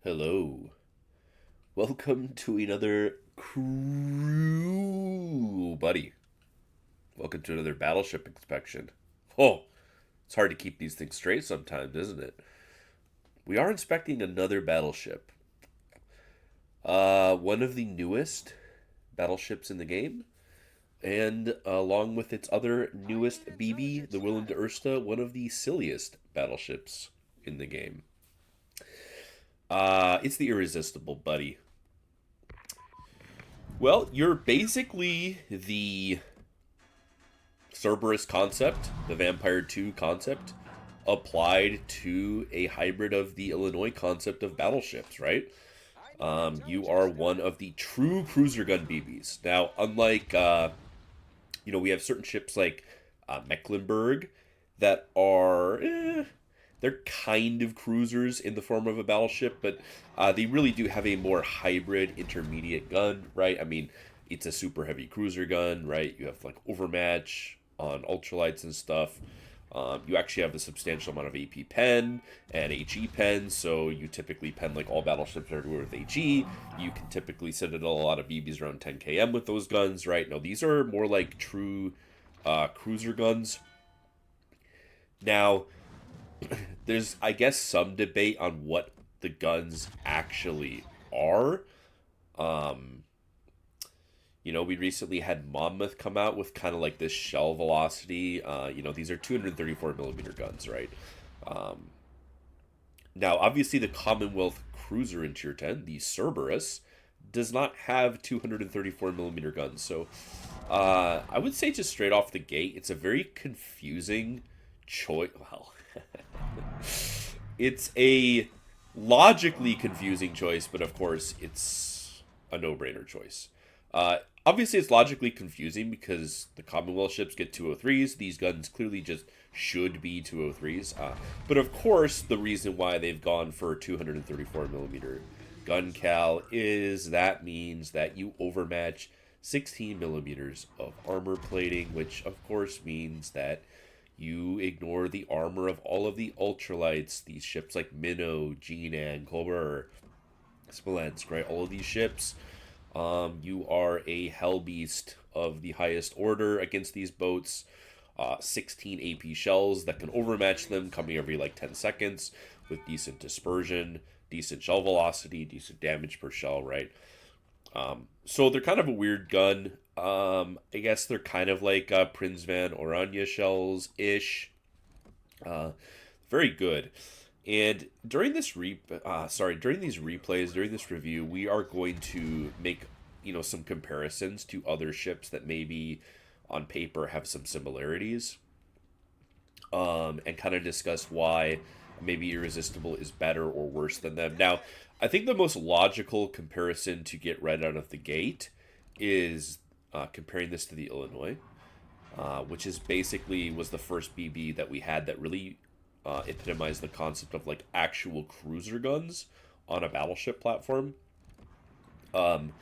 Hello. Welcome to another crew, buddy. Welcome to another battleship inspection. Oh, it's hard to keep these things straight sometimes, isn't it? We are inspecting another battleship. One of the newest battleships in the game, and along with its other newest BB, the Willem de Ursta, one of the silliest battleships in the game. It's the Irresistible, buddy. Well, you're basically the Cerberus concept, the Vampire 2 concept, applied to a hybrid of the Illinois concept of battleships, right? You are one of the true cruiser gun BBs. Now, unlike, we have certain ships like Mecklenburg that are, they're kind of cruisers in the form of a battleship, but they really do have a more hybrid intermediate gun, right? I mean, it's a super heavy cruiser gun, right? You have like overmatch on ultralights and stuff. You actually have a substantial amount of AP pen and HE pen, so you typically pen like all battleships everywhere with HE. You can typically send in a lot of BBs around 10 km with those guns, right? No, these are more like true cruiser guns. Now, there's, I guess, some debate on what the guns actually are. Um, we recently had Monmouth come out with kind of like this shell velocity. These are 234 millimeter guns, right? Um, Now, obviously, the Commonwealth cruiser in Tier 10, the Cerberus, does not have 234 millimeter guns. So, I would say just straight off the gate, it's a very confusing choice. Well, it's a logically confusing choice, but of course, it's a no-brainer choice. Obviously, it's logically confusing because the Commonwealth ships get 203s. These guns clearly just should be 203s. But of course, the reason why they've gone for 234 millimeter gun cal is that means that you overmatch 16 millimeters of armor plating, which of course means that you ignore the armor of all of the ultralights, these ships like Minnow, Jinan, Colbert, Smolensk, right? All of these ships, you are a hell beast of the highest order against these boats. 16 AP shells that can overmatch them, coming every like 10 seconds with decent dispersion, decent shell velocity, decent damage per shell, right? So they're kind of a weird gun. I guess they're kind of like Prince Van Oranje shells ish. Uh, Very good. And during during these replays, during this review, we are going to make some comparisons to other ships that maybe on paper have some similarities, and kind of discuss why maybe Irresistible is better or worse than them. Now, I think the most logical comparison to get right out of the gate is comparing this to the Illinois, which is basically was the first BB that we had that really epitomized the concept of like actual cruiser guns on a battleship platform. Um,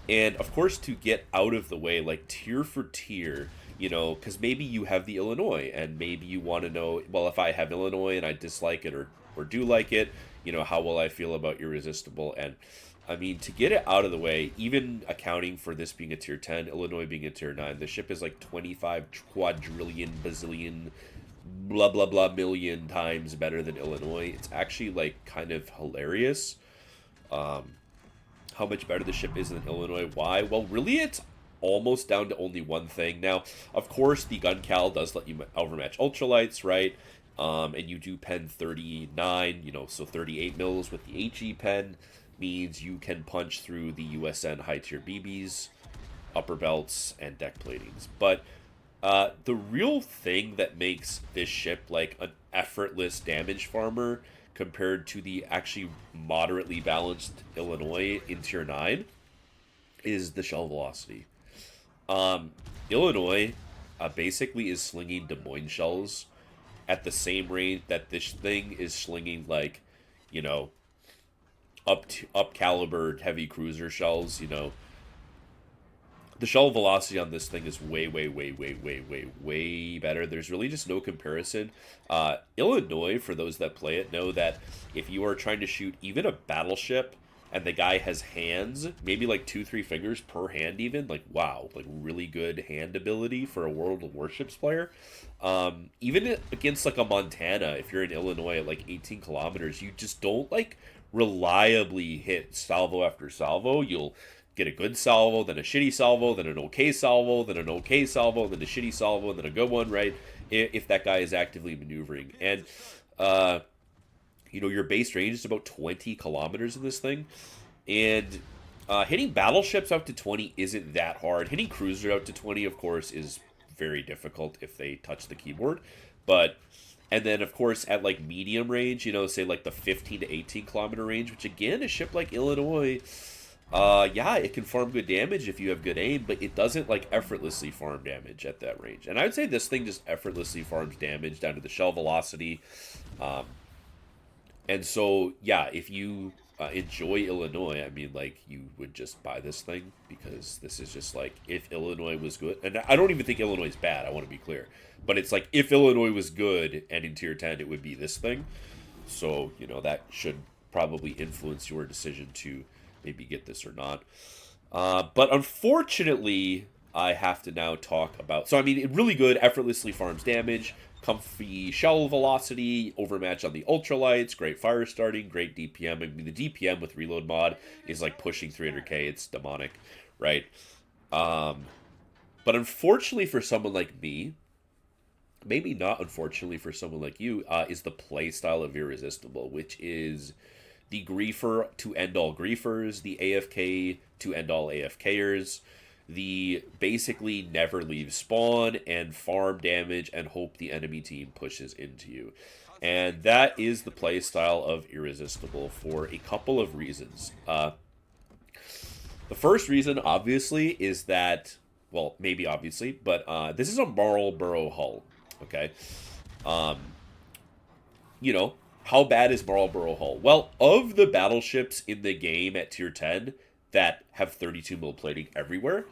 and of course, to get out of the way, like tier for tier, because maybe you have the Illinois, and maybe you want to know, well, if I have Illinois and I dislike it or do like it, how will I feel about Irresistible? And I mean, to get it out of the way, even accounting for this being a tier 10, Illinois being a tier 9, the ship is like 25 quadrillion, bazillion, blah, blah, blah, million times better than Illinois. It's actually like kind of hilarious. How much better the ship is than Illinois. Why? Well, really, it's almost down to only one thing. Now, of course, the gun cal does let you overmatch ultralights, right? And you do pen 39, so 38 mils with the HE pen means you can punch through the USN high tier BBs, upper belts, and deck platings. But the real thing that makes this ship like an effortless damage farmer compared to the actually moderately balanced Illinois in tier 9 is the shell velocity. Illinois basically is slinging Des Moines shells at the same rate that this thing is slinging, like, you know, up calibered heavy cruiser shells. the shell velocity on this thing is way, way, way, way, way, way, way better. There's really just no comparison. Illinois, for those that play it, know that if you are trying to shoot even a battleship and the guy has hands, maybe like 2, 3 fingers per hand, even, like, wow, like really good hand ability for a World of Warships player. Even against like a Montana, if you're in Illinois at like 18 kilometers, you just don't like reliably hit salvo after salvo. You'll get a good salvo, then a shitty salvo, then an okay salvo, then an okay salvo, then a shitty salvo, and then a good one, right? If that guy is actively maneuvering. And, your base range is about 20 kilometers in this thing. And hitting battleships out to 20 isn't that hard. Hitting cruisers out to 20, of course, is very difficult if they touch the keyboard. And then, of course, at like medium range, say like the 15 to 18 kilometer range, which again, a ship like Illinois, yeah, it can farm good damage if you have good aim, but it doesn't like effortlessly farm damage at that range. And I would say this thing just effortlessly farms damage down to the shell velocity. And so, yeah, if you enjoy Illinois, I mean, like, you would just buy this thing because this is just like, if Illinois was good, and I don't even think Illinois is bad, I want to be clear, but it's like, if Illinois was good and in tier 10, it would be this thing. So, that should probably influence your decision to maybe get this or not. But unfortunately, I have to now talk about... So, I mean, it really good, effortlessly farms damage, comfy shell velocity, overmatch on the ultralights, great fire starting, great DPM. I mean, the DPM with reload mod is like pushing 300k. It's demonic, right? But unfortunately for someone like me, maybe not unfortunately for someone like you, is the playstyle of Irresistible, which is the griefer to end all griefers, the AFK to end all AFKers, the basically never leave spawn and farm damage and hope the enemy team pushes into you. And that is the playstyle of Irresistible for a couple of reasons. The first reason, obviously, is that, well, maybe obviously, but this is a Marlboro hull, okay? How bad is Marlboro hull? Well, of the battleships in the game at tier 10 that have 32 mil plating everywhere,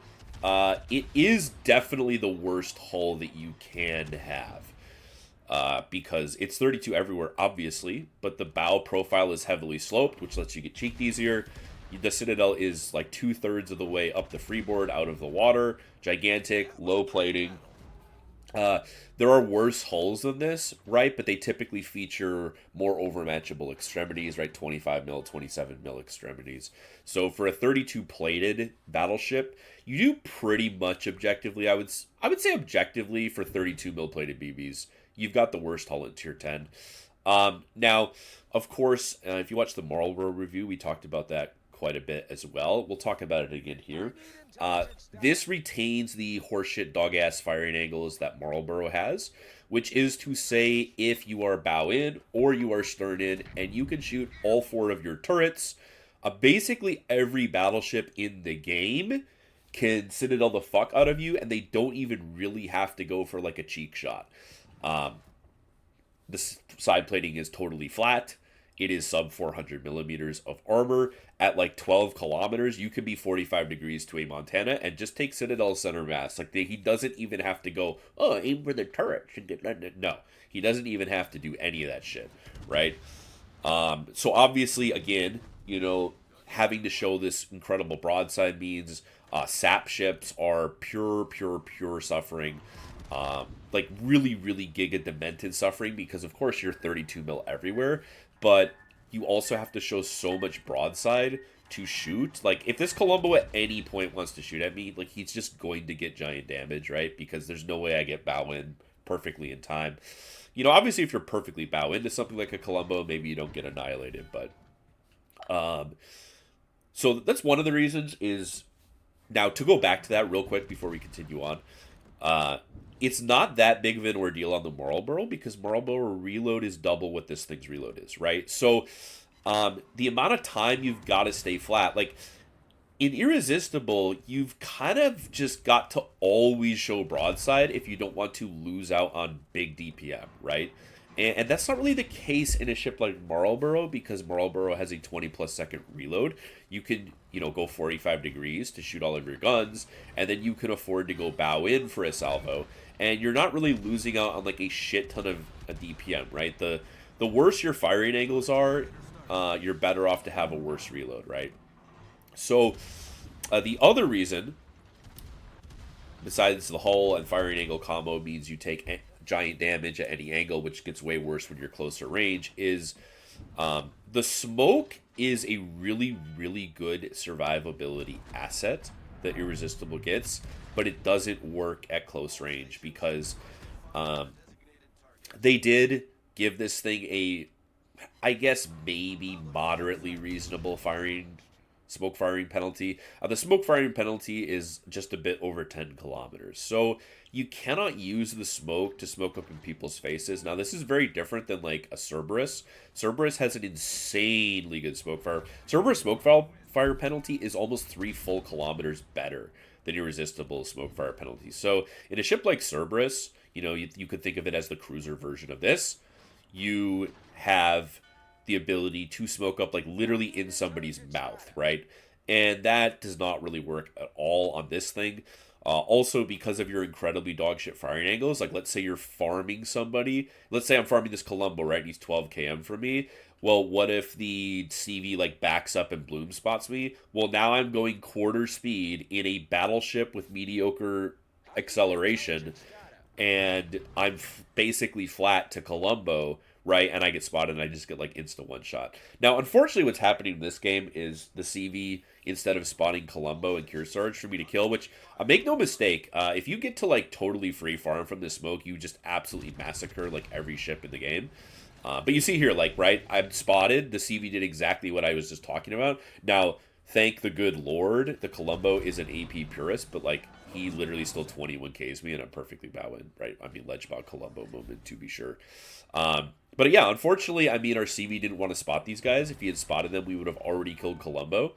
it is definitely the worst hull that you can have. Because it's 32 everywhere, obviously, but the bow profile is heavily sloped, which lets you get cheeked easier. The Citadel is like 2/3 of the way up the freeboard out of the water. Gigantic, low plating. There are worse hulls than this, right? But they typically feature more overmatchable extremities, right? 25 mil, 27 mil extremities. So for a 32 plated battleship, you do pretty much objectively. I would say objectively for 32 mil plated BBs, you've got the worst hull in tier 10. Now, of course, if you watch the Marlboro review, we talked about that quite a bit as well. We'll talk about it again here. This retains the horseshit dog-ass firing angles that Marlboro has, which is to say if you are bow in or you are stern in and you can shoot all 4 of your turrets, basically every battleship in the game can Citadel the fuck out of you, and they don't even really have to go for like a cheek shot. The side plating is totally flat. It is sub 400 millimeters of armor. At like 12 kilometers, you can be 45 degrees to a Montana and just take Citadel center mass. Like, he doesn't even have to go, aim for the turret. No, he doesn't even have to do any of that shit, right? So obviously, again, having to show this incredible broadside means sap ships are pure suffering. Like really, really giga demented suffering because, of course, you're 32 mil everywhere. But you also have to show so much broadside to shoot. Like, if this Columbo at any point wants to shoot at me, like, he's just going to get giant damage, right? Because there's no way I get bow in perfectly in time. Obviously, if you're perfectly bow into something like a Columbo, maybe you don't get annihilated. But, so that's one of the reasons is... Now, to go back to that real quick before we continue on, it's not that big of an ordeal on the Marlboro because Marlboro reload is double what this thing's reload is, right? So the amount of time you've got to stay flat, like in Irresistible, you've kind of just got to always show broadside if you don't want to lose out on big DPM, right? And that's not really the case in a ship like Marlborough, because Marlborough has a 20 plus second reload. You can, go 45 degrees to shoot all of your guns, and then you can afford to go bow in for a salvo. And you're not really losing out on like a shit ton of a DPM, right? The worse your firing angles are, you're better off to have a worse reload, right? So the other reason, besides the hull and firing angle combo means you take giant damage at any angle, which gets way worse when you're closer range, is the smoke is a really, really good survivability asset that Irresistible gets, but it doesn't work at close range because um, they did give this thing a, I guess, maybe moderately reasonable smoke firing penalty. The smoke firing penalty is just a bit over 10 kilometers. So you cannot use the smoke to smoke up in people's faces. Now, this is very different than like a Cerberus. Cerberus has an insanely good smoke fire. Cerberus fire penalty is almost 3 full kilometers better than Irresistible smoke fire penalty. So in a ship like Cerberus, you could think of it as the cruiser version of this. You have the ability to smoke up like literally in somebody's mouth, right? And that does not really work at all on this thing. Also, because of your incredibly dogshit firing angles, like let's say you're farming somebody. Let's say I'm farming this Columbo, right? And he's 12 km from me. Well, what if the CV like backs up and bloom spots me? Well, now I'm going quarter speed in a battleship with mediocre acceleration, and I'm basically flat to Columbo, right? And I get spotted and I just get like insta one shot. Now, unfortunately, what's happening in this game is the CV, instead of spawning Columbo and Cure Sarge for me to kill, which, make no mistake, if you get to like totally free farm from this smoke, you just absolutely massacre like every ship in the game. But you see here, like, right, I'm spotted. The CV did exactly what I was just talking about. Now, thank the good Lord, the Columbo is an AP purist, but like, he literally still 21Ks me and I'm perfectly bowing, right? I mean, ledge bow Columbo moment, to be sure. But yeah, unfortunately, I mean, our CV didn't want to spot these guys. If he had spotted them, we would have already killed Columbo.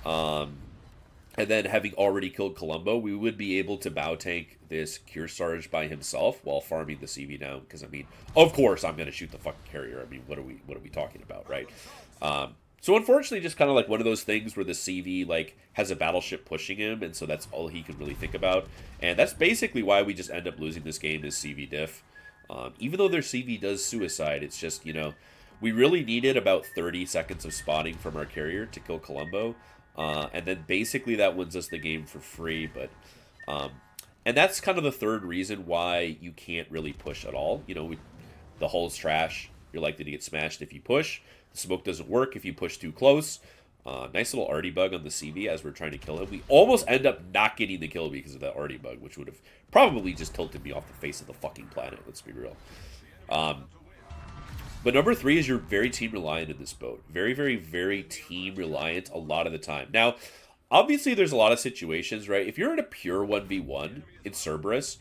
And then having already killed Columbo, we would be able to bow tank this Cure Sarge by himself while farming the CV down. Because I mean, of course, I'm going to shoot the fucking carrier. I mean, what are we talking about, right? So unfortunately, just kind of like one of those things where the CV like has a battleship pushing him, and so that's all he can really think about. And that's basically why we just end up losing this game is CV diff. Even though their CV does suicide, it's just, we really needed about 30 seconds of spotting from our carrier to kill Columbo. And then basically that wins us the game for free. But and that's kind of the third reason why you can't really push at all. The hull's trash. You're likely to get smashed if you push. The smoke doesn't work if you push too close. Nice little arty bug on the CV as we're trying to kill him. We almost end up not getting the kill because of that arty bug, which would have probably just tilted me off the face of the fucking planet. Let's be real. But number 3 is you're very team reliant in this boat. Very, very, very team reliant a lot of the time. Now, obviously, there's a lot of situations, right? If you're in a pure 1v1 in Cerberus,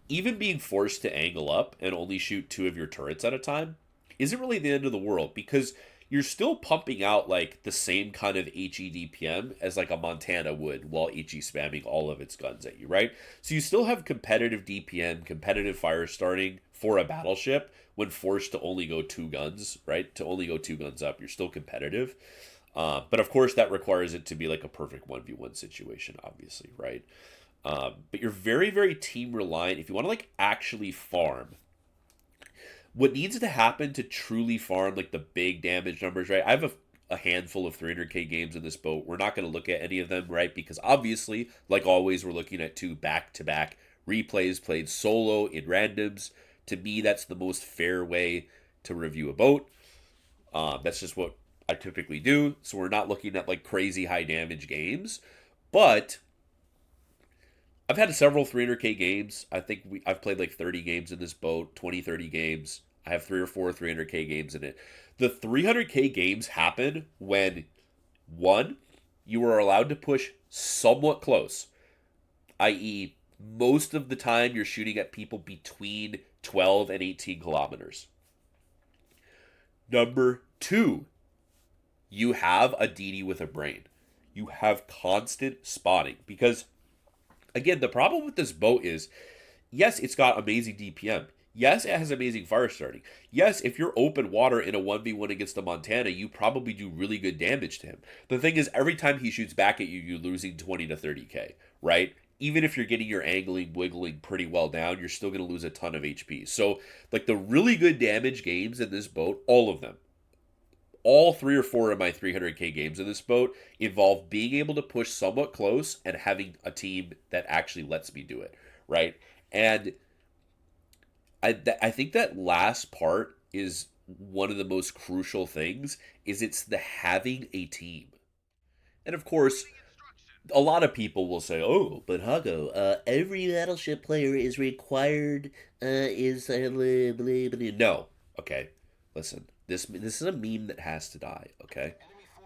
even being forced to angle up and only shoot 2 of your turrets at a time isn't really the end of the world, because you're still pumping out like the same kind of HE DPM as like a Montana would while HE spamming all of its guns at you, right? So you still have competitive DPM, competitive fire starting for a battleship when forced to only go 2 guns, right? To only go 2 guns up, you're still competitive. But of course, that requires it to be like a perfect 1v1 situation, obviously, right? But you're very, very team reliant. If you want to like actually farm, what needs to happen to truly farm like the big damage numbers, right? I have a handful of 300k games in this boat. We're not going to look at any of them, right? Because obviously, like always, we're looking at 2 back-to-back replays played solo in randoms. To me, that's the most fair way to review a boat. That's just what I typically do. So we're not looking at like crazy high damage games. But I've had several 300k games. I think I've played like 30 games in this boat, 20, 30 games. I have 3 or 4 300k games in it. The 300k games happen when, one, you are allowed to push somewhat close, i.e., most of the time you're shooting at people between 12 and 18 kilometers. Number 2, you have a DD with a brain. You have constant spotting, because again, the problem with this boat is, yes, it's got amazing DPM. Yes, it has amazing fire starting. Yes, if you're open water in a 1v1 against the Montana, you probably do really good damage to him. The thing is, every time he shoots back at you, you're losing 20 to 30k, right? Even if you're getting your angling, wiggling pretty well down, you're still going to lose a ton of HP. So, like the really good damage games in this boat, all of them, all 3 or 4 of my 300k games in this boat involve being able to push somewhat close and having a team that actually lets me do it, right? And I think that last part is one of the most crucial things is it's the having a team. And of course, a lot of people will say, "Oh, but Hago, every battleship player is required is blah, blah, blah." No, okay. Listen, this is a meme that has to die. Okay,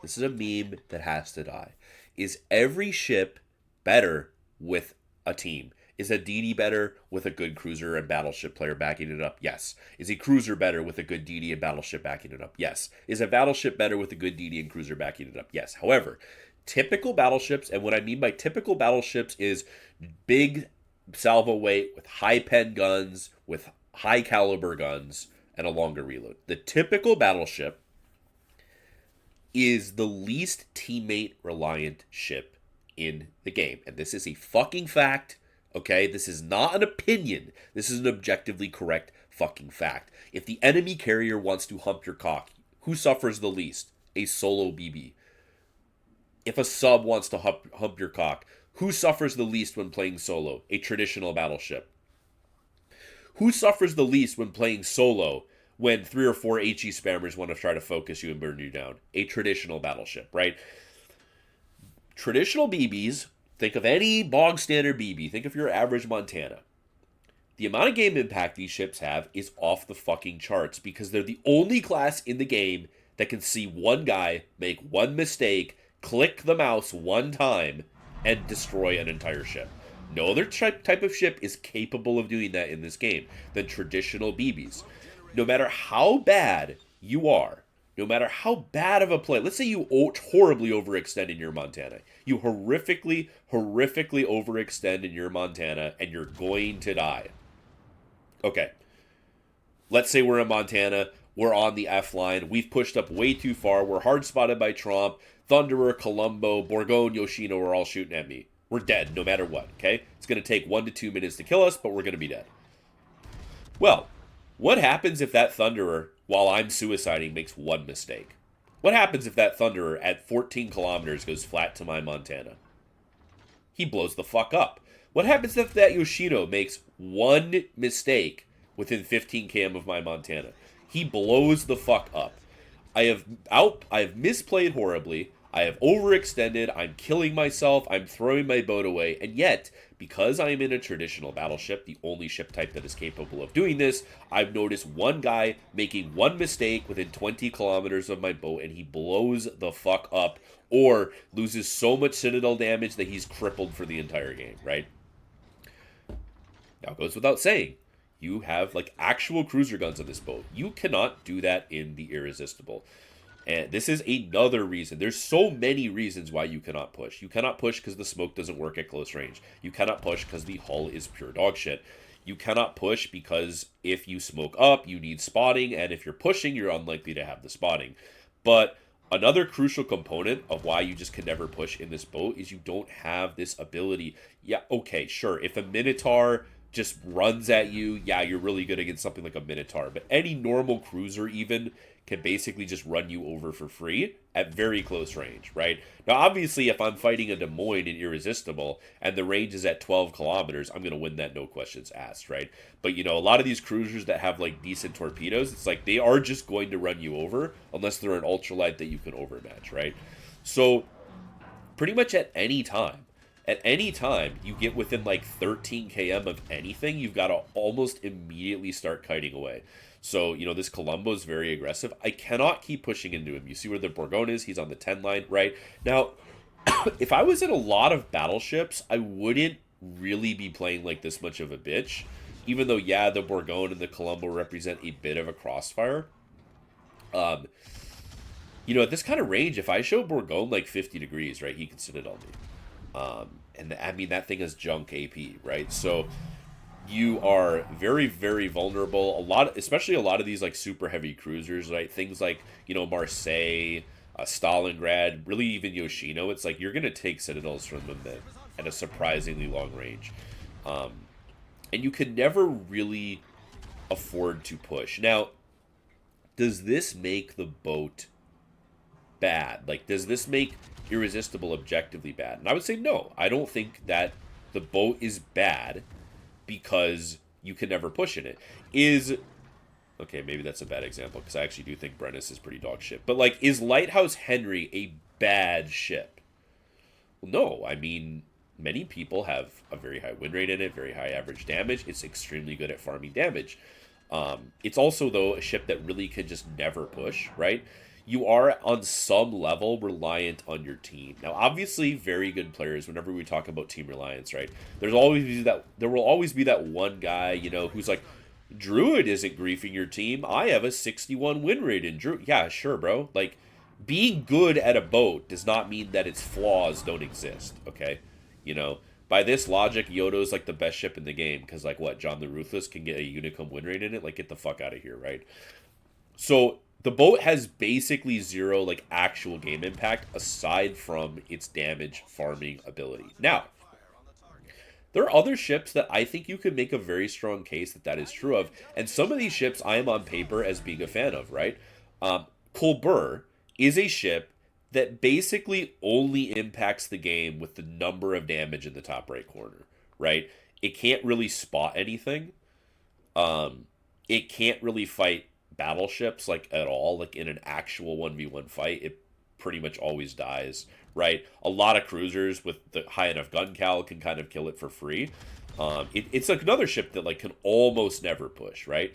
this is a meme that has to die. Is every ship better with a team? Is a DD better with a good cruiser and battleship player backing it up? Yes. Is a cruiser better with a good DD and battleship backing it up? Yes. Is a battleship better with a good DD and cruiser backing it up? Yes. However, typical battleships, and what I mean by typical battleships is big salvo weight with high pen guns, with high caliber guns, and a longer reload. The typical battleship is the least teammate reliant ship in the game. And this is a fucking fact. Okay, this is not an opinion. This is an objectively correct fucking fact. If the enemy carrier wants to hump your cock, who suffers the least? A solo BB. If a sub wants to hump your cock, who suffers the least when playing solo? A traditional battleship. Who suffers the least when playing solo when 3 or 4 HE spammers want to try to focus you and burn you down? A traditional battleship, right? Traditional BBs, think of any bog standard BB, think of your average Montana. The amount of game impact these ships have is off the fucking charts because they're the only class in the game that can see one guy make one mistake, click the mouse one time, and destroy an entire ship. No other type of ship is capable of doing that in this game than traditional BBs. No matter how bad you are, no matter how bad of a play, let's say you horribly overextend in your Montana. You horrifically overextend in your Montana and you're going to die. Okay. Let's say we're in Montana, we're on the F line, we've pushed up way too far, we're hard spotted by Tromp, Thunderer, Colombo, Bourgogne, Yoshino are all shooting at me. We're dead no matter what, okay? It's going to take 1 to 2 minutes to kill us, but we're going to be dead. Well, what happens if that Thunderer, while I'm suiciding, makes one mistake? What happens if that Thunderer at 14 kilometers goes flat to my Montana? He blows the fuck up. What happens if that Yoshino makes one mistake within 15 km of my Montana? He blows the fuck up. I have misplayed horribly. I have overextended. I'm killing myself. I'm throwing my boat away. And yet, because I am in a traditional battleship, the only ship type that is capable of doing this, I've noticed one guy making one mistake within 20 kilometers of my boat, and he blows the fuck up or loses so much citadel damage that he's crippled for the entire game, right? Now, it goes without saying, you have like actual cruiser guns on this boat. You cannot do that in the Irresistible. And this is another reason. There's so many reasons why you cannot push. You cannot push because the smoke doesn't work at close range. You cannot push because the hull is pure dog shit. You cannot push because if you smoke up, you need spotting. And if you're pushing, you're unlikely to have the spotting. But another crucial component of why you just can never push in this boat is you don't have this ability. Yeah, okay, sure. If a Minotaur just runs at you, yeah, you're really good against something like a Minotaur. But any normal cruiser even can basically just run you over for free at very close range, right? Now, obviously, if I'm fighting a Des Moines in Irresistible and the range is at 12 kilometers, I'm going to win that no questions asked, right? But, you know, a lot of these cruisers that have, like, decent torpedoes, it's like they are just going to run you over unless they're an ultralight that you can overmatch, right? So, pretty much at any time, you get within like 13 km of anything, you've got to almost immediately start kiting away. So, you know, this Colombo is very aggressive. I cannot keep pushing into him. You see where the Bourgogne is? He's on the 10 line, right? Now, if I was in a lot of battleships, I wouldn't really be playing like this much of a bitch. Even though, yeah, the Bourgogne and the Colombo represent a bit of a crossfire. You know, at this kind of range, if I show Bourgogne like 50 degrees, right, he can citadel me. And I mean, that thing is junk AP, right? So you are very, very vulnerable. A lot, especially a lot of these like super heavy cruisers, right? Things like Marseille, Stalingrad, really even Yoshino. It's like you're gonna take citadels from them at a surprisingly long range, um, and you can never really afford to push. Now, does this make the boat bad? Like, does this make Irresistible objectively bad? And I would say no. I don't think that the boat is bad because you can never push in it. Is okay, maybe that's a bad example because I actually do think Brennus is pretty dog shit. But like, is Lighthouse Henry a bad ship? Well, no. I mean, many people have a very high win rate in it, very high average damage. It's extremely good at farming damage. It's also, though, a ship that really can just never push, right? You are on some level reliant on your team. Now, obviously, very good players. Whenever we talk about team reliance, right? There will always be that one guy, who's like, Druid isn't griefing your team. I have a 61 win rate in Druid. Yeah, sure, bro. Like, being good at a boat does not mean that its flaws don't exist. Okay, you know. By this logic, Yodo's like the best ship in the game because, like, what, John the Ruthless can get a Unicum win rate in it? Like, get the fuck out of here, right? So the boat has basically zero like actual game impact aside from its damage farming ability. Now, there are other ships that I think you could make a very strong case that is true of, and some of these ships I am on paper as being a fan of, right? Colbert is a ship that basically only impacts the game with the number of damage in the top right corner, right? It can't really spot anything. Um, it can't really fight battleships like at all, like in an actual 1v1 fight. It pretty much always dies, right? A lot of cruisers with the high enough gun cal can kind of kill it for free. It's like another ship that like can almost never push, right?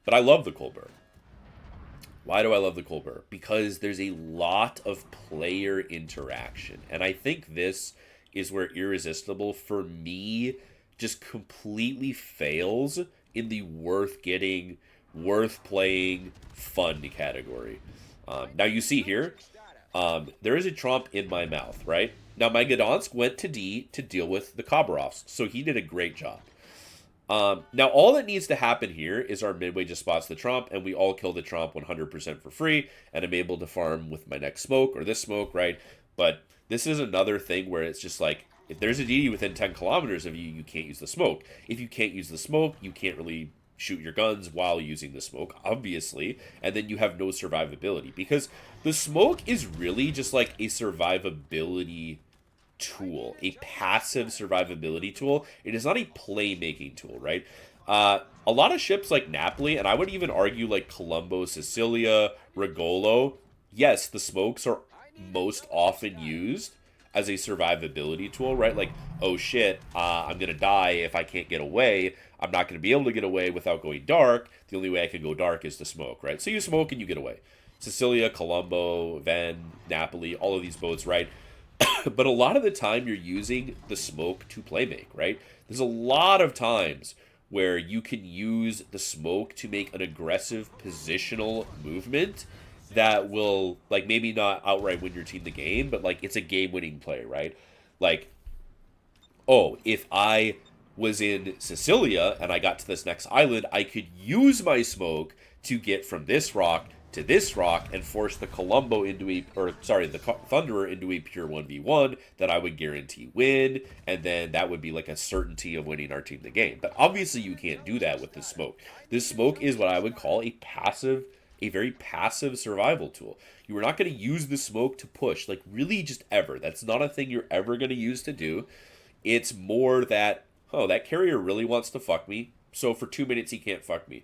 But I love the Colbert. Why do I love the Colbert? Because there's a lot of player interaction. And I think this is where Irresistible, for me, just completely fails in the worth getting, worth playing, fun category. Now you see here, there is a trump in my mouth, right? Now my Gdansk went to D to deal with the Khabarovs, so he did a great job. Now, all that needs to happen here is our midway just spots the Trump, and we all kill the Trump 100% for free, and I'm able to farm with my next smoke, or this smoke, right? But this is another thing where it's just like, if there's a DD within 10 kilometers of you, you can't use the smoke. If you can't use the smoke, you can't really shoot your guns while using the smoke, obviously, and then you have no survivability, because the smoke is really just like a survivability tool, a passive survivability tool. It is not a playmaking tool, right? A lot of ships like Napoli, and I would even argue like Colombo, Sicilia, Regolo, yes, the smokes are most often used as a survivability tool, right? Like, oh shit, I'm gonna die if I can't get away. I'm not gonna be able to get away without going dark. The only way I can go dark is to smoke, right? So you smoke and you get away. Sicilia, Colombo, Van, Napoli, all of these boats, right? But a lot of the time you're using the smoke to playmake, right? There's a lot of times where you can use the smoke to make an aggressive positional movement that will, like, maybe not outright win your team the game, but like it's a game-winning play, right? Like, oh, if I was in Sicilia and I got to this next island, I could use my smoke to get from this rock to this rock and force the Colombo the Thunderer into a pure 1v1 that I would guarantee win, and then that would be like a certainty of winning our team the game. But obviously you can't do that with this smoke. This smoke is what I would call a very passive survival tool. You are not going to use the smoke to push, like really just ever. That's not a thing you're ever going to use to do. It's more that, oh, that carrier really wants to fuck me, so for 2 minutes he can't fuck me.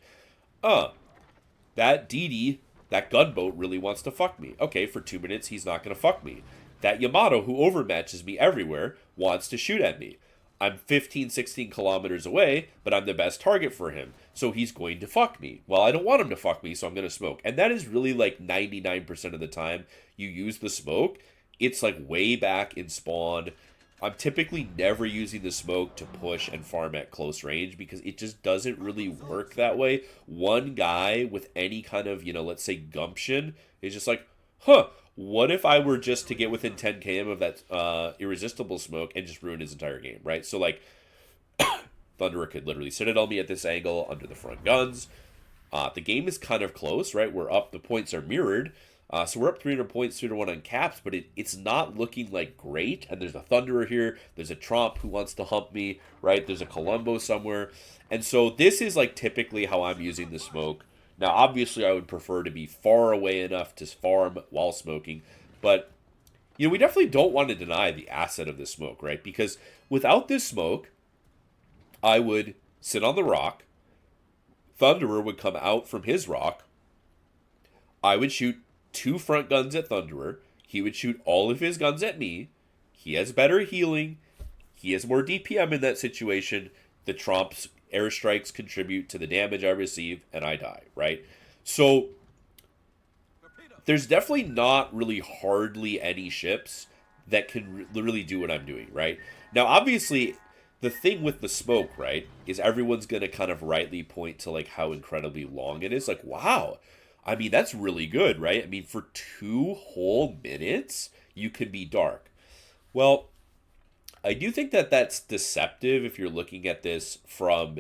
That DD, that gunboat really wants to fuck me. Okay, for 2 minutes, he's not going to fuck me. That Yamato, who overmatches me everywhere, wants to shoot at me. I'm 15, 16 kilometers away, but I'm the best target for him. So he's going to fuck me. Well, I don't want him to fuck me, so I'm going to smoke. And that is really like 99% of the time you use the smoke. It's like way back in spawn. I'm typically never using the smoke to push and farm at close range because it just doesn't really work that way. One guy with any kind of, let's say gumption is just like, what if I were just to get within 10 km of that irresistible smoke and just ruin his entire game, right? So like, Thunderer could literally citadel me at this angle under the front guns. The game is kind of close, right? We're up, the points are mirrored. So we're up 300 points, 3-1 on caps, but it's not looking like great. And there's a Thunderer here. There's a Tromp who wants to hump me, right? There's a Colombo somewhere. And so this is like typically how I'm using the smoke. Now, obviously, I would prefer to be far away enough to farm while smoking. But, we definitely don't want to deny the asset of this smoke, right? Because without this smoke, I would sit on the rock. Thunderer would come out from his rock. I would shoot 2 front guns at Thunderer. He would shoot all of his guns at me. He has better healing. He has more DPM in that situation. The Tromp's airstrikes contribute to the damage I receive, and I die, right? So there's definitely not really hardly any ships that can literally do what I'm doing, right? Now, obviously, the thing with the smoke, right, is everyone's going to kind of rightly point to, like, how incredibly long it is. Like, wow, I mean, that's really good, right? I mean, for 2 whole minutes, you can be dark. Well, I do think that that's deceptive if you're looking at this from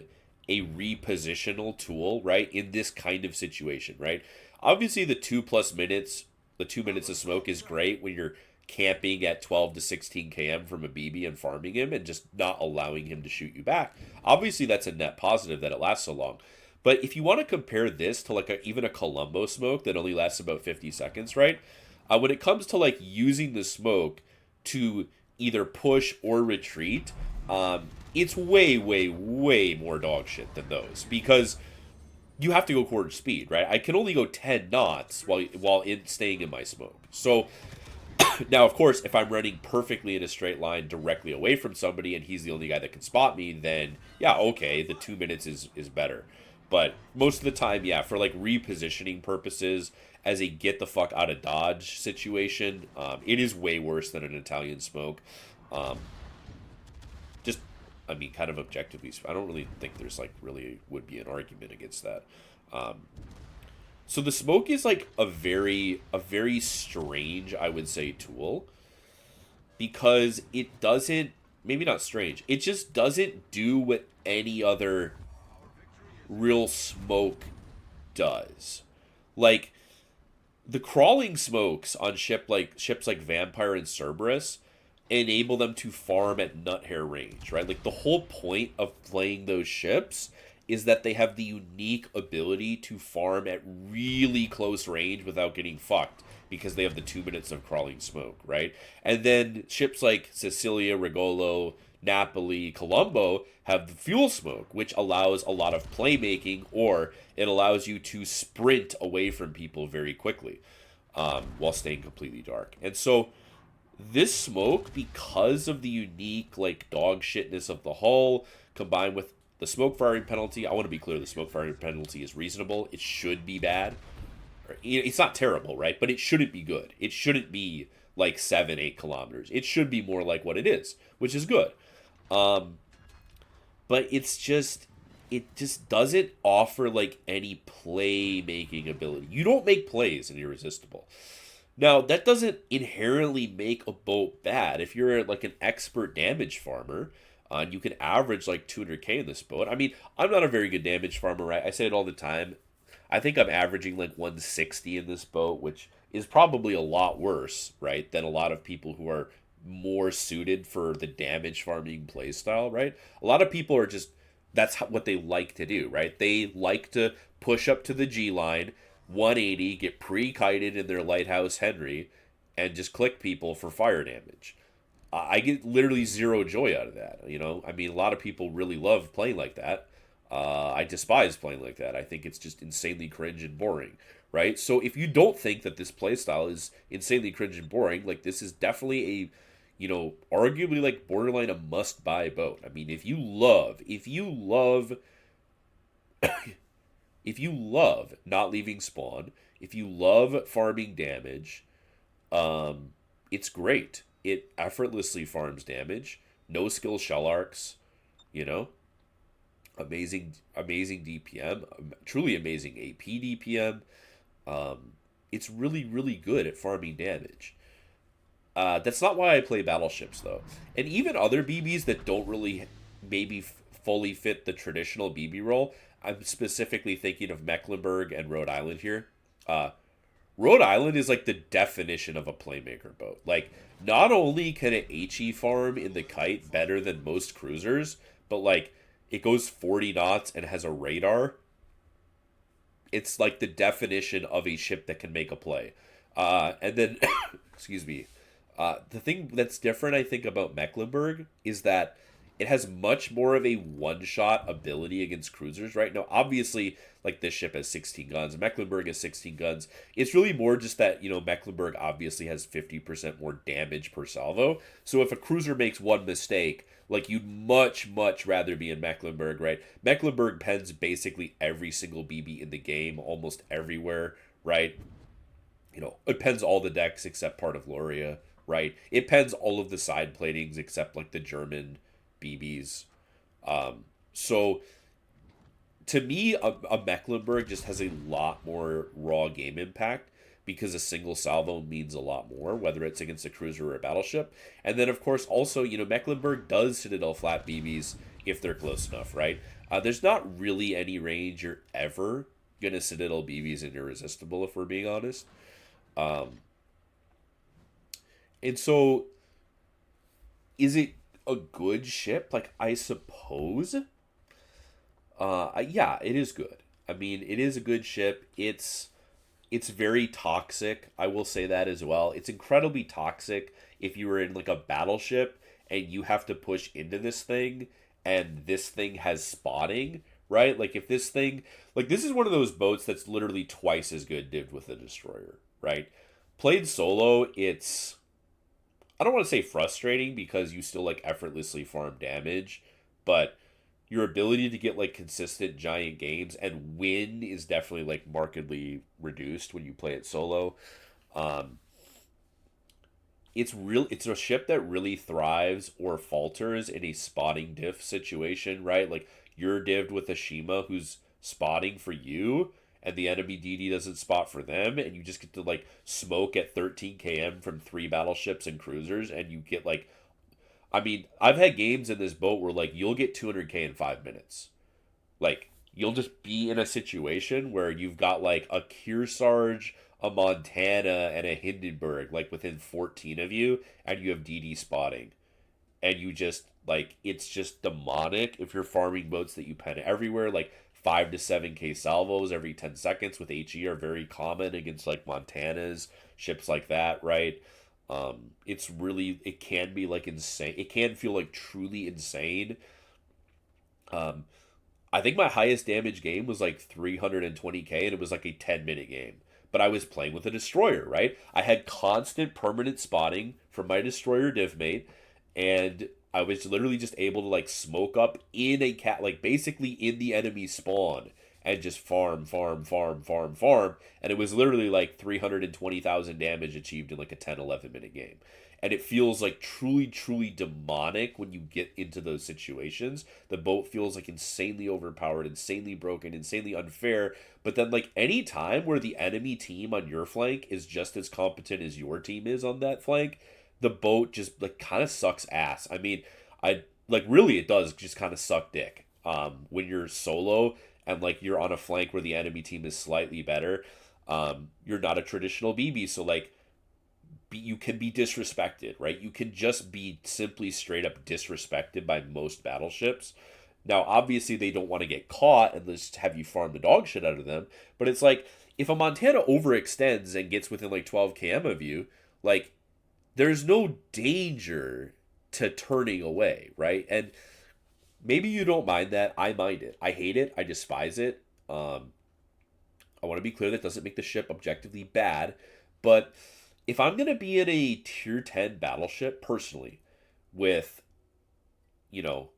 a repositional tool, right, in this kind of situation, right? Obviously, the 2+ minutes, the 2 minutes of smoke is great when you're camping at 12 to 16 km from a BB and farming him and just not allowing him to shoot you back. Obviously, that's a net positive that it lasts so long. But if you want to compare this to like even a Colombo smoke that only lasts about 50 seconds, right? When it comes to like using the smoke to either push or retreat, it's way, way, way more dog shit than those because you have to go quarter speed, right? I can only go 10 knots while staying in my smoke. So now, of course, if I'm running perfectly in a straight line directly away from somebody and he's the only guy that can spot me, then yeah, okay, the 2 minutes is better. But most of the time, yeah, for like repositioning purposes, as a get the fuck out of dodge situation, it is way worse than an Italian smoke. Just, I mean, kind of objectively, I don't really think there's like really would be an argument against that. So the smoke is like a very strange, I would say, tool because it doesn't, maybe not strange, it just doesn't do what any other real smoke does. Like the crawling smokes on ships like Vampire and Cerberus enable them to farm at nut hair range, right? Like the whole point of playing those ships is that they have the unique ability to farm at really close range without getting fucked because they have the 2 minutes of crawling smoke, right? And then ships like Sicilia, Regolo, Napoli, Colombo have the fuel smoke, which allows a lot of playmaking, or it allows you to sprint away from people very quickly while staying completely dark. And so this smoke, because of the unique like dog shitness of the hull, combined with the smoke firing penalty, I want to be clear, the smoke firing penalty is reasonable. It should be bad. It's not terrible, right? But it shouldn't be good. It shouldn't be like 7-8 kilometers. It should be more like what it is, which is good. But it just doesn't offer like any playmaking ability. You don't make plays in Irresistible. Now, that doesn't inherently make a boat bad. If you're like an expert damage farmer, and you can average like 200k in this boat. I mean, I'm not a very good damage farmer, right? I say it all the time. I think I'm averaging like 160 in this boat, which is probably a lot worse, right, than a lot of people who are more suited for the damage farming playstyle, right? A lot of people are just, that's what they like to do, right? They like to push up to the G line, 180, get pre-kited in their Lighthouse Henry, and just click people for fire damage. I get literally zero joy out of that, you know? I mean, a lot of people really love playing like that. I despise playing like that. I think it's just insanely cringe and boring, right? So if you don't think that this playstyle is insanely cringe and boring, like this is definitely a, you know, arguably like borderline a must-buy boat. I mean, if you love if you love not leaving spawn, if you love farming damage, it's great. It effortlessly farms damage, no skill shell arcs, you know, amazing DPM, truly amazing AP DPM. It's really, really good at farming damage. That's not why I play battleships, though. And even other BBs that don't really maybe fully fit the traditional BB role. I'm specifically thinking of Mecklenburg and Rhode Island here. Uh, Rhode Island is like the definition of a playmaker boat. Like, not only can it HE farm in the kite better than most cruisers, but like it goes 40 knots and has a radar. It's like the definition of a ship that can make a play. And then, excuse me, the thing that's different, I think, about Mecklenburg is that it has much more of a one-shot ability against cruisers, right? Now, obviously, like this ship has 16 guns, Mecklenburg has 16 guns. It's really more just that, Mecklenburg obviously has 50% more damage per salvo. So if a cruiser makes one mistake, like you'd much, much rather be in Mecklenburg, right? Mecklenburg pens basically every single BB in the game, almost everywhere, right? It pens all the decks except part of Loria, right? It pens all of the side platings except like the German BBs. So to me, a Mecklenburg just has a lot more raw game impact because a single salvo means a lot more, whether it's against a cruiser or a battleship. And then, of course, also, Mecklenburg does Citadel flat BBs if they're close enough, right? There's not really any range you're ever going to Citadel BBs in Irresistible, if we're being honest. Um, and so, is it a good ship? Like, I suppose. Yeah, it is good. I mean, it is a good ship. It's very toxic. I will say that as well. It's incredibly toxic if you were in like a battleship and you have to push into this thing and this thing has spotting, right? Like if this thing, like this is one of those boats that's literally twice as good dived with a destroyer, right? Played solo, it's I don't want to say frustrating because you still like effortlessly farm damage, but your ability to get like consistent giant games and win is definitely like markedly reduced when you play it solo. Um, it's a ship that really thrives or falters in a spotting diff situation, right? Like you're dived with a Shima who's spotting for you and the enemy DD doesn't spot for them and you just get to like smoke at 13 km from three battleships and cruisers and you get like I mean, I've had games in this boat where like you'll get 200k in 5 minutes. Like you'll just be in a situation where you've got like a Kearsarge, a Montana, and a Hindenburg like within 14 of you, and you have DD spotting, and you just like it's just demonic if you're farming boats that you pen everywhere. Like 5 to 7k salvos every 10 seconds with HE are very common against like Montanas, ships like that, right? It's really it can be like insane. It can feel like truly insane. Um, I think my highest damage game was like 320k and it was like a 10-minute game. But I was playing with a destroyer, right? I had constant permanent spotting from my destroyer divmate, and I was literally just able to like smoke up in a cat like basically in the enemy spawn and just farm, farm, farm, farm, farm. And it was literally like 320,000 damage achieved in like a 10-11 minute game. And it feels like truly, truly demonic when you get into those situations. The boat feels like insanely overpowered, insanely broken, insanely unfair. But then, like, any time where the enemy team on your flank is just as competent as your team is on that flank, the boat just, like, kind of sucks ass. I mean, really, it does just kind of suck dick. When you're solo and, like, you're on a flank where the enemy team is slightly better, you're not a traditional BB. So, like, you can be disrespected, right? You can just be simply straight up disrespected by most battleships. Now, obviously, they don't want to get caught and just have you farm the dog shit out of them. But it's like, if a Montana overextends and gets within like 12 km of you, like, there's no danger to turning away, right? And maybe you don't mind that. I mind it. I hate it. I despise it. I want to be clear that doesn't make the ship objectively bad, but if I'm going to be in a tier 10 battleship personally with, you know,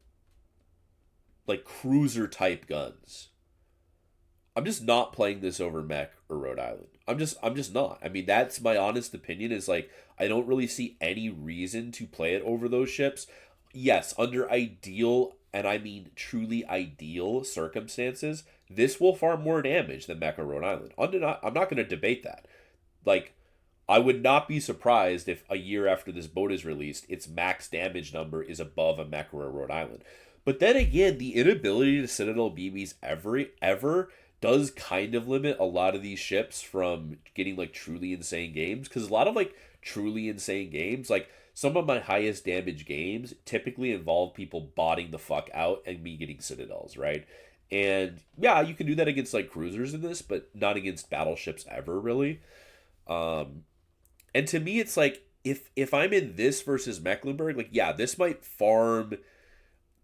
like cruiser type guns, I'm just not playing this over Mech or Rhode Island. I'm just not. I mean, that's my honest opinion is like I don't really see any reason to play it over those ships. Yes, under ideal and I mean truly ideal circumstances, this will farm more damage than Mech or Rhode Island. I'm not going to debate that. Like I would not be surprised if a year after this boat is released, its max damage number is above a Mech or a Rhode Island. But then again, the inability to Citadel BBs ever does kind of limit a lot of these ships from getting like truly insane games. Because a lot of like truly insane games, like some of my highest damage games, typically involve people botting the fuck out and me getting Citadels, right? And yeah, you can do that against like cruisers in this, but not against battleships ever really. Um, and to me, it's like if I'm in this versus Mecklenburg, like yeah, this might farm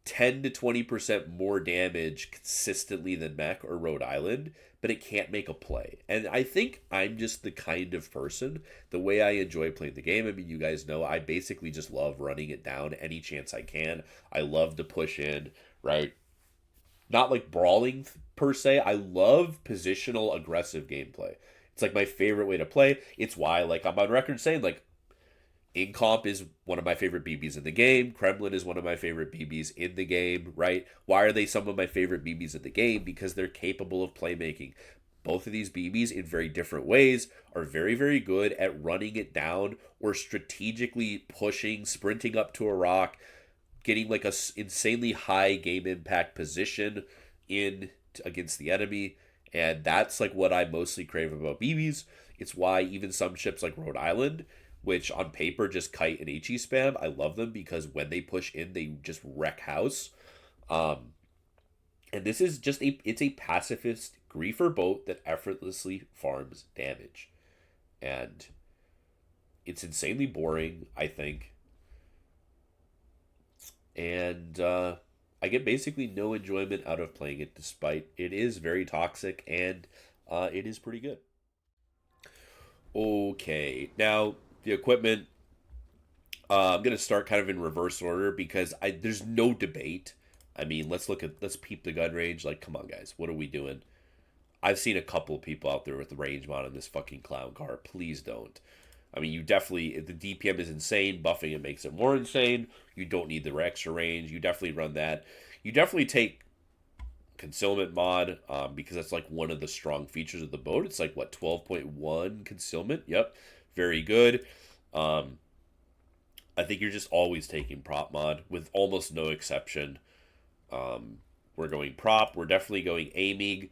10 to 20% more damage consistently than Mech or Rhode Island, but it can't make a play. And I think I'm just the kind of person, the way I enjoy playing the game. I mean, you guys know I basically just love running it down any chance I can. I love to push in, right? Not like brawling per se. I love positional aggressive gameplay. It's like my favorite way to play. It's why like I'm on record saying like Incomp is one of my favorite BBs in the game. Kremlin is one of my favorite BBs in the game, right? Why are they some of my favorite BBs in the game? Because they're capable of playmaking. Both of these BBs, in very different ways, are very, very good at running it down or strategically pushing, sprinting up to a rock, getting like a insanely high game impact position in against the enemy. And that's like what I mostly crave about BBs. It's why even some ships like Rhode Island, which on paper just kite and HE spam, I love them because when they push in, they just wreck house. Um, and this is just it's a pacifist griefer boat that effortlessly farms damage. And it's insanely boring, I think. And I get basically no enjoyment out of playing it, despite it is very toxic and it is pretty good. Okay, now the equipment. I'm gonna start kind of in reverse order because I there's no debate. I mean, let's peep the gun range. Like, come on, guys, what are we doing? I've seen a couple of people out there with the range mod on this fucking clown car. Please don't. I mean, you definitely the DPM is insane. Buffing it makes it more insane. You don't need the extra range. You definitely run that. You definitely take concealment mod because that's like one of the strong features of the boat. It's like what 12.1 concealment. Yep, very good. Um, I think you're just always taking prop mod with almost no exception. We're going prop. We're definitely going AMIG.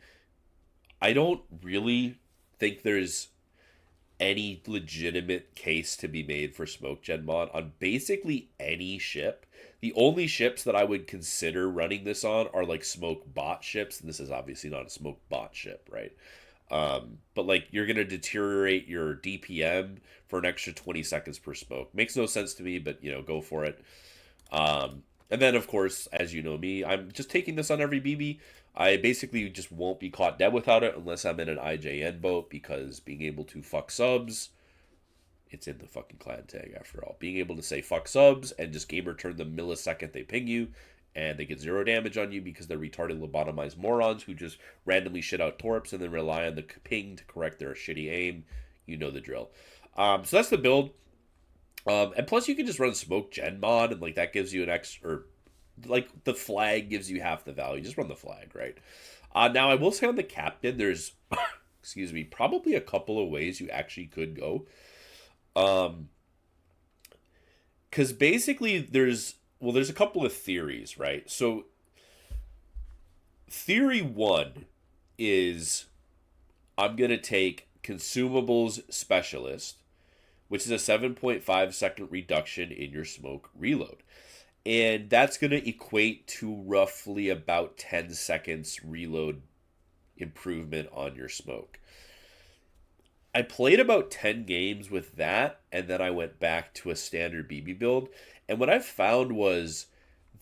I don't really think there's any legitimate case to be made for smoke gen mod on basically any ship. The only ships that I would consider running this on are like smoke bot ships, and this is obviously not a smoke bot ship, right? But like you're gonna deteriorate your DPM for an extra 20 seconds per smoke. Makes no sense to me, but go for it. And then of course, as you know me, I'm just taking this on every BB. I basically just won't be caught dead without it unless I'm in an IJN boat because being able to fuck subs, it's in the fucking clan tag after all. Being able to say fuck subs and just gamer turn the millisecond they ping you and they get zero damage on you because they're retarded lobotomized morons who just randomly shit out torps and then rely on the ping to correct their shitty aim. You know the drill. So that's the build. And plus you can just run smoke gen mod and like that gives you an extra, or like the flag gives you half the value. Just run the flag, right? Now I will say on the captain, there's excuse me, probably a couple of ways you actually could go. Because basically there's a couple of theories, right? So theory one is I'm gonna take consumables specialist, which is a 7.5 second reduction in your smoke reload. And that's going to equate to roughly about 10 seconds reload improvement on your smoke. I played about 10 games with that, and then I went back to a standard BB build. And what I found was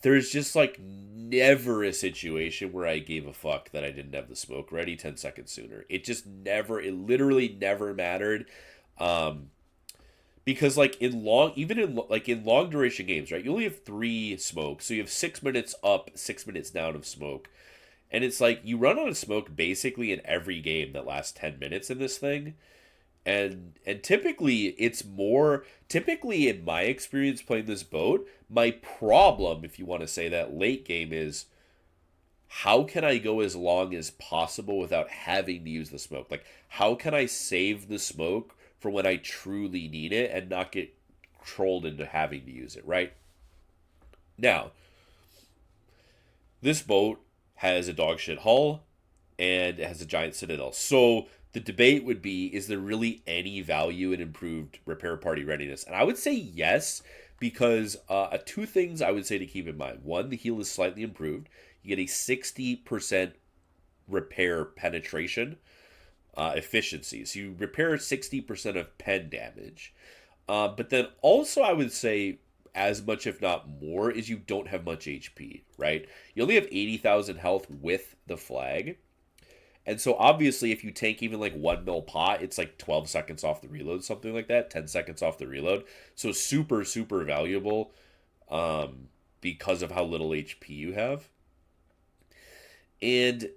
there's just like never a situation where I gave a fuck that I didn't have the smoke ready 10 seconds sooner. It literally never mattered. Um, because like in long duration games, right, you only have 3 smokes, so you have 6 minutes up, 6 minutes down of smoke, and it's like you run out of smoke basically in every game that lasts 10 minutes in this thing. And typically in my experience playing this boat, my problem, if you want to say that, late game is how can I go as long as possible without having to use the smoke? Like, how can I save the smoke for when I truly need it and not get trolled into having to use it, right? Now, This boat has a dog shit hull and it has a giant citadel. So the debate would be, is there really any value in improved repair party readiness? And I would say yes, because two things I would say to keep in mind. One, the heal is slightly improved. You get a 60% repair penetration efficiency. So you repair 60% of pen damage. But then also, I would say as much, if not more, is you don't have much HP, right? You only have 80,000 health with the flag. And so obviously, if you take even like 1 mil pot, it's like 12 seconds off the reload, something like that, 10 seconds off the reload. So super, super valuable because of how little HP you have. And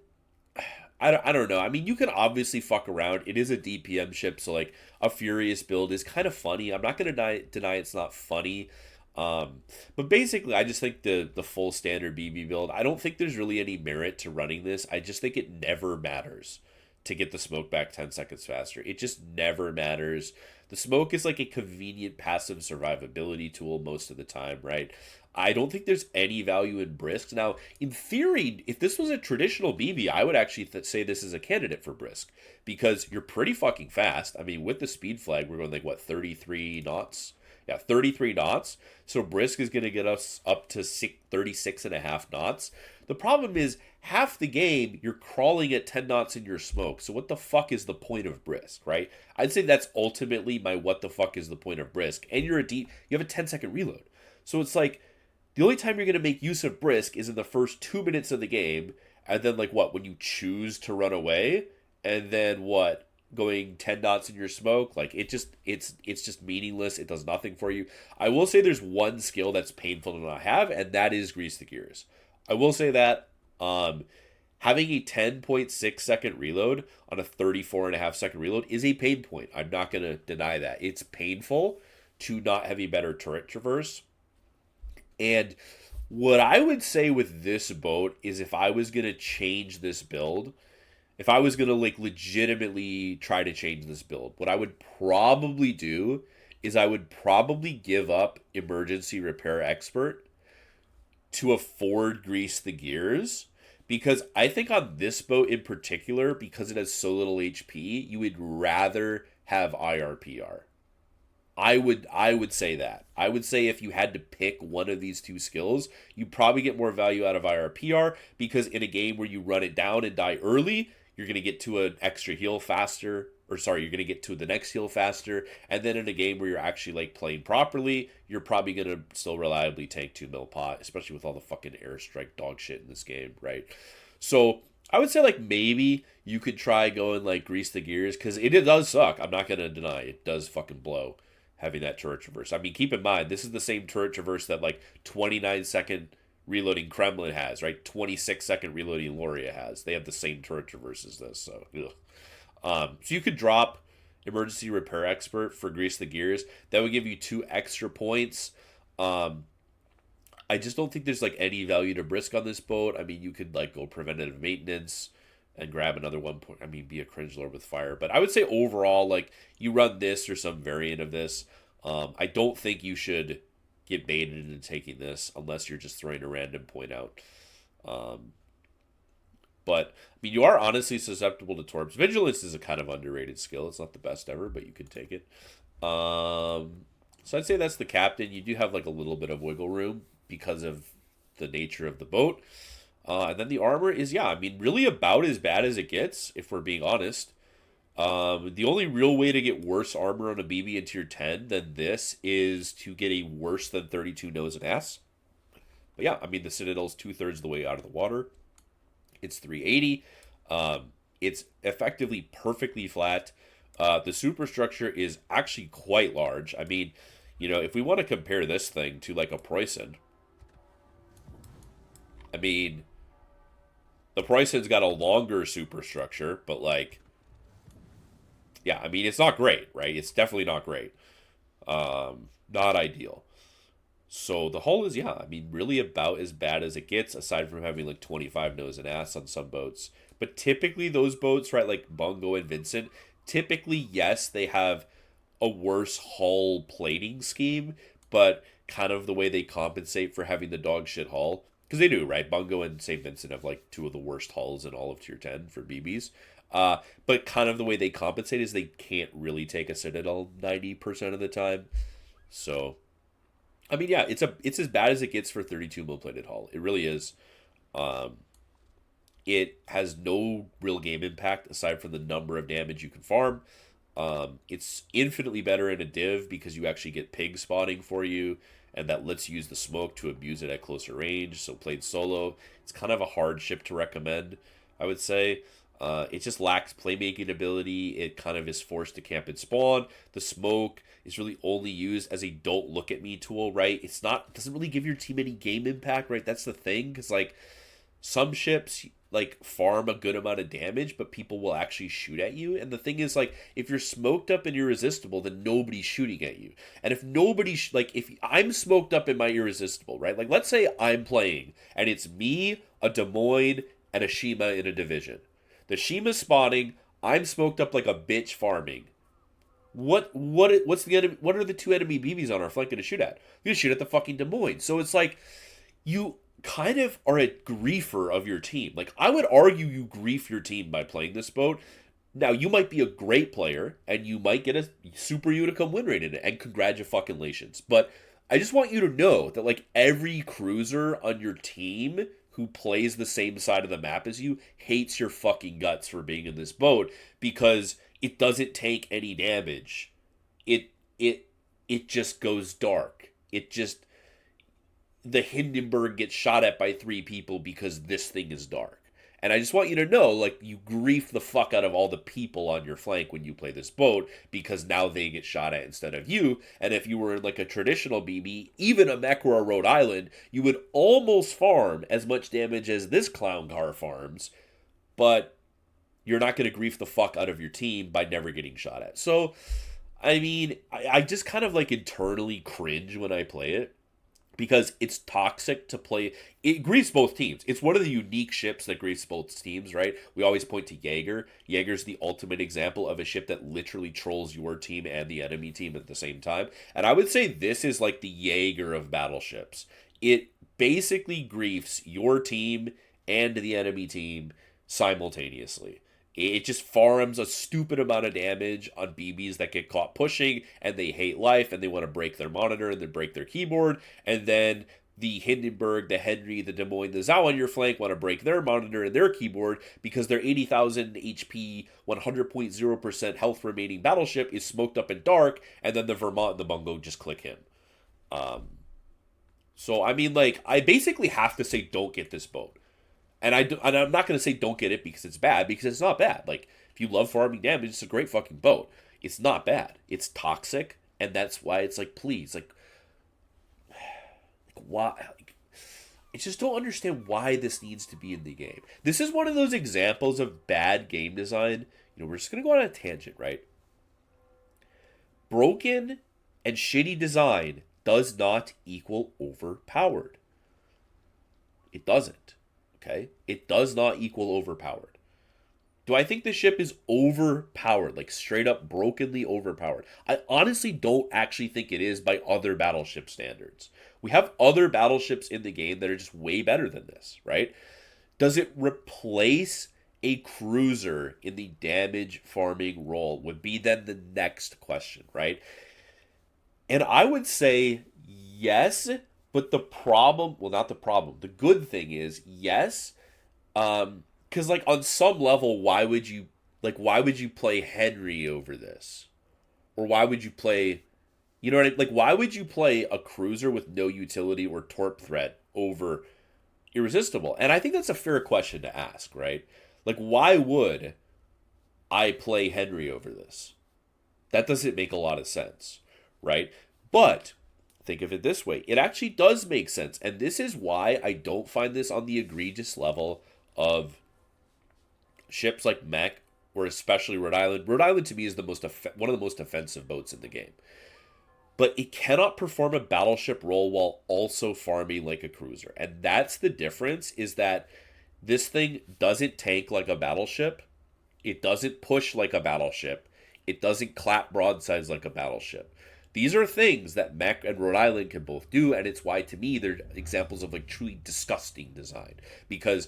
I don't know. I mean, you can obviously fuck around. It is a DPM ship, so like a Furious build is kind of funny. I'm not going to deny it's not funny. Um, but basically, I just think the full standard BB build, I don't think there's really any merit to running this. I just think it never matters to get the smoke back 10 seconds faster. It just never matters. The smoke is like a convenient passive survivability tool most of the time, right? I don't think there's any value in Brisk. Now, in theory, if this was a traditional BB, I would actually say this is a candidate for Brisk because you're pretty fucking fast. I mean, with the speed flag, we're going like, what, 33 knots? Yeah, 33 knots. So Brisk is going to get us up to 36 and a half knots. The problem is half the game you're crawling at 10 knots in your smoke. So what the fuck is the point of Brisk, right? I'd say that's ultimately my what the fuck is the point of Brisk. And you have a 10-second reload. So it's like the only time you're going to make use of Brisk is in the first 2 minutes of the game. And then like what, when you choose to run away, and then what? Going 10 knots in your smoke, like it's just meaningless. It does nothing for you. I will say there's one skill that's painful to not have, and that is Grease the Gears. I will say that having a 10.6 second reload on a 34.5 second reload is a pain point. I'm not going to deny that. It's painful to not have a better turret traverse. And what I would say with this boat is, if I was going to change this build, if I was going to like legitimately try to change this build, what I would probably do is I would probably give up Emergency Repair Expert to afford Grease the Gears, because I think on this boat in particular, because it has so little HP, you would rather have IRPR. I would say that. I would say if you had to pick one of these two skills, you probably get more value out of IRPR, because in a game where you run it down and die early, you're going to get to an extra heal faster, or sorry, you're going to get to the next heal faster, and then in a game where you're actually like playing properly, you're probably going to still reliably tank 2 mil pot, especially with all the fucking airstrike dog shit in this game, right? So I would say like maybe you could try going like Grease the Gears, because it does suck. I'm not going to deny it does fucking blow having that turret traverse. I mean, keep in mind, this is the same turret traverse that like 29-second reloading Kremlin has, right? 26-second reloading Loria has. They have the same turret traverse as this, so so you could drop Emergency Repair Expert for Grease the Gears. That would give you 2 extra points. I just don't think there's like any value to Brisk on this boat. I mean, you could like go preventative maintenance and grab another 1 point. I mean, be a cringe lord with fire. But I would say overall, like, you run this or some variant of this. I don't think you should get baited into taking this unless you're just throwing a random point out. But I mean, you are honestly susceptible to torps. Vigilance is a kind of underrated skill. It's not the best ever, but you can take it. So I'd say that's the captain. You do have like a little bit of wiggle room because of the nature of the boat. And then the armor is, yeah, I mean, really about as bad as it gets, if we're being honest. The only real way to get worse armor on a BB in tier 10 than this is to get a worse than 32 nose and ass. But yeah, I mean, the Citadel's 2/3 of the way out of the water. It's 380. It's effectively perfectly flat. The superstructure is actually quite large. I mean, you know, if we want to compare this thing to like a Preussen, I mean, the Preussen's got a longer superstructure, but like, yeah, I mean, it's not great, right? It's definitely not great. Not ideal. So the hull is, yeah, I mean, really about as bad as it gets, aside from having like 25 nose and ass on some boats. But typically those boats, right, like Bungo and Vincent, typically, yes, they have a worse hull plating scheme, but kind of the way they compensate for having the dog shit hull because they do, right? Bungo and St. Vincent have like two of the worst hulls in all of Tier 10 for BBs. But kind of the way they compensate is they can't really take a Citadel 90% of the time. So, I mean, yeah, it's as bad as it gets for 32 mil plated hull. It really is. Um, it has no real game impact aside from the number of damage you can farm. It's infinitely better in a div because you actually get pig spotting for you, and that lets you use the smoke to abuse it at closer range. So played solo, it's kind of a hard ship to recommend, I would say. It just lacks playmaking ability. It kind of is forced to camp and spawn. The smoke is really only used as a don't look at me tool, right? It doesn't really give your team any game impact, right? That's the thing, because like some ships like farm a good amount of damage, but people will actually shoot at you. And the thing is, like, if you're smoked up and irresistible, then nobody's shooting at you. And if if I'm smoked up in my irresistible, right? Like, let's say I'm playing and it's me, a Des Moines, and a Shima in a division. The Shima's spawning. I'm smoked up like a bitch farming. What's the enemy? What are the two enemy BBs on our flank going to shoot at? You shoot at the fucking Des Moines. So it's like you kind of are a griefer of your team. Like, I would argue you grief your team by playing this boat. Now, you might be a great player, and you might get a super Unicum win rate in it, and congratulations. But I just want you to know that, like, every cruiser on your team who plays the same side of the map as you hates your fucking guts for being in this boat, because it doesn't take any damage. It just goes dark. The Hindenburg gets shot at by 3 people because this thing is dark. And I just want you to know, like, you grief the fuck out of all the people on your flank when you play this boat, because now they get shot at instead of you. And if you were in, like, a traditional BB, even a mech or a Rhode Island, you would almost farm as much damage as this clown car farms, but you're not going to grief the fuck out of your team by never getting shot at. So, I mean, I just kind of, like, internally cringe when I play it, because it's toxic to play. It griefs both teams. It's one of the unique ships that griefs both teams, right? We always point to Jager. Jager's the ultimate example of a ship that literally trolls your team and the enemy team at the same time. And I would say this is like the Jager of battleships. It basically griefs your team and the enemy team simultaneously. It just farms a stupid amount of damage on BBs that get caught pushing, and they hate life, and they want to break their monitor and then break their keyboard. And then the Hindenburg, the Henry, the Des Moines, the Zhao on your flank want to break their monitor and their keyboard because their 80,000 HP, 100.0% health remaining battleship is smoked up and dark, and then the Vermont and the Bungo just click him. So, I mean, like, I basically have to say don't get this boat. And I'm not going to say don't get it because it's bad, because it's not bad. Like, if you love farming damage, it's a great fucking boat. It's not bad. It's toxic, and that's why it's like, please, like why? Like, I just don't understand why this needs to be in the game. This is one of those examples of bad game design. You know, we're just going to go on a tangent, right? Broken and shitty design does not equal overpowered. It doesn't. Okay? It does not equal overpowered. Do I think the ship is overpowered, like straight up brokenly overpowered? I honestly don't actually think it is by other battleship standards. We have other battleships in the game that are just way better than this, right? Does it replace a cruiser in the damage farming role would be then the next question, right? And I would say yes, but the problem, well, not the problem, the good thing is yes, because like on some level, why would you play Henry over this, or why would you play, you know what I mean? Like, why would you play a cruiser with no utility or torp threat over Irresistible? And I think that's a fair question to ask, right? Like, why would I play Henry over this? That doesn't make a lot of sense, right? But think of it this way. It actually does make sense. And this is why I don't find this on the egregious level of ships like Mech, or especially Rhode Island. Rhode Island to me is one of the most offensive boats in the game. But it cannot perform a battleship role while also farming like a cruiser. And that's the difference, is that this thing doesn't tank like a battleship. It doesn't push like a battleship. It doesn't clap broadsides like a battleship. These are things that Mech and Rhode Island can both do, and it's why, to me, they're examples of like truly disgusting design. Because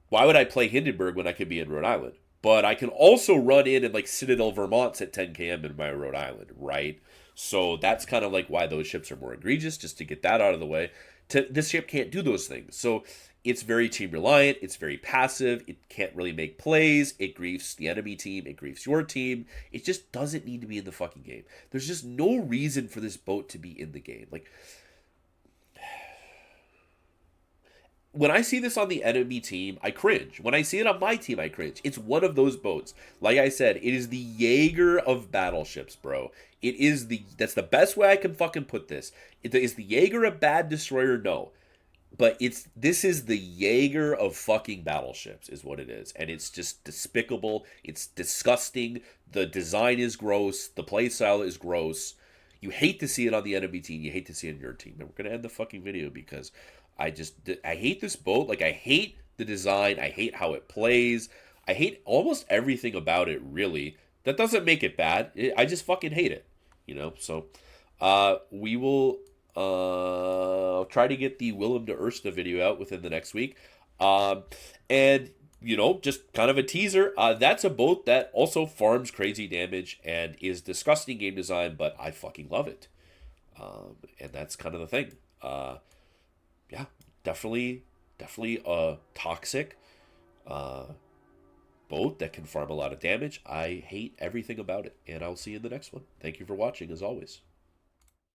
why would I play Hindenburg when I could be in Rhode Island? But I can also run in and like Citadel Vermont's at 10 km in my Rhode Island, right? So that's kind of like why those ships are more egregious, just to get that out of the way. This ship can't do those things. So it's very team reliant, it's very passive, it can't really make plays, it griefs the enemy team, it griefs your team. It just doesn't need to be in the fucking game. There's just no reason for this boat to be in the game. Like, when I see this on the enemy team, I cringe. When I see it on my team, I cringe. It's one of those boats. Like I said, it is the Jaeger of battleships, bro. That's the best way I can fucking put this. Is the Jaeger a bad destroyer? No. But this is the Jaeger of fucking battleships, is what it is. And it's just despicable. It's disgusting. The design is gross. The playstyle is gross. You hate to see it on the enemy team. You hate to see it on your team. And we're gonna end the fucking video because I hate this boat. Like, I hate the design. I hate how it plays. I hate almost everything about it, really. That doesn't make it bad. I just fucking hate it, you know? So, we will try to get the Willem de Ursta video out within the next week. And, you know, just kind of a teaser. That's a boat that also farms crazy damage and is disgusting game design, but I fucking love it. And that's kind of the thing. Yeah, definitely a toxic boat that can farm a lot of damage. I hate everything about it, and I'll see you in the next one. Thank you for watching, as always.